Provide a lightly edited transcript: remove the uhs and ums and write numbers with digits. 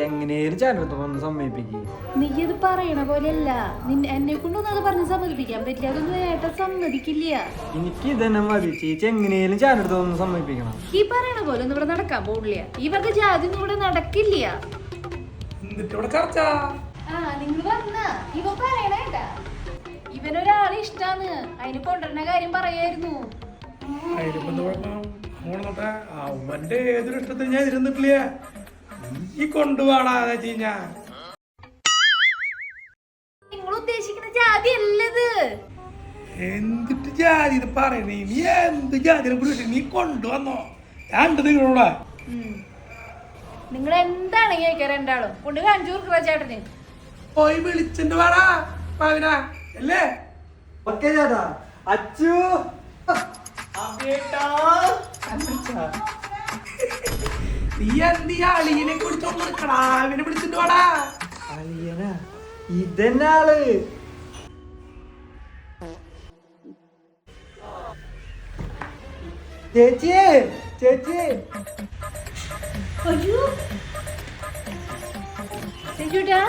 എങ്ങനെയും ചാനത്തൊന്ന് സമ്മതിപ്പിക്കും. നീ ഇത് പറയണ പോലെയല്ല. എന്നെ കൊണ്ടൊന്നും അത് പറഞ്ഞ് സമ്മതിപ്പിക്കാൻ പറ്റില്ല. അതൊന്നും ഏട്ടൻ സമ്മതിക്കില്ല. എനിക്ക് ഇതന്നെ മതി. ചേച്ചി എങ്ങനെയും ചാനത്തൊന്ന് സമ്മതിപ്പിക്കണം. ഈ പറയണ പോലെ ഒന്നും ഇവിടെ നടക്കാൻ പോകില്ല. ഇവരുടെ ജാതി ഒന്നും ഇവിടെ നടക്കില്ല. നിങ്ങൾ പറഞ്ഞ ഇവ പറയണേട്ടാ, ഇവനൊരാളെ ഇഷ്ടാന്ന്. അതിന് കൊണ്ടുവരുന്ന കാര്യം പറയായിരുന്നു. അവന്റെ ഏതൊരു ഇഷ്ടത്തിന് ഞാൻ ഇരുന്നിട്ടില്ല. ഈ കൊണ്ടുപോടാ. നിങ്ങൾ ഉദ്ദേശിക്കുന്ന ജാതി അല്ലത്. എന്തിട്ട് ജാതി ഇത് പറയണേ? നീ എന്ത് ജാതിനെ കുറിച്ച് നീ കൊണ്ടുവന്നോ? ഞാൻ നിങ്ങളോടാ നിങ്ങൾ എന്താണ് കേൾക്കാൻ രണ്ടാളും കൊണ്ട് കാണിച്ചു കൊടുക്കുക ചേട്ടന്. പോയി വിളിച്ചിട്ട് വേടാ പാവിന അല്ലേ? ഓക്കേ ചേട്ടാ. അച്ചു നീ എന്ത് അളിയനെ കുറിച്ചൊന്നും കിടാവിനെ വിളിച്ചിട്ട് വേടാ. അളിയനാ ഇതന്നെ ആള്. ചേച്ചിയെ ചേച്ചി അയ്യോ ചേച്ചൂട്ടാ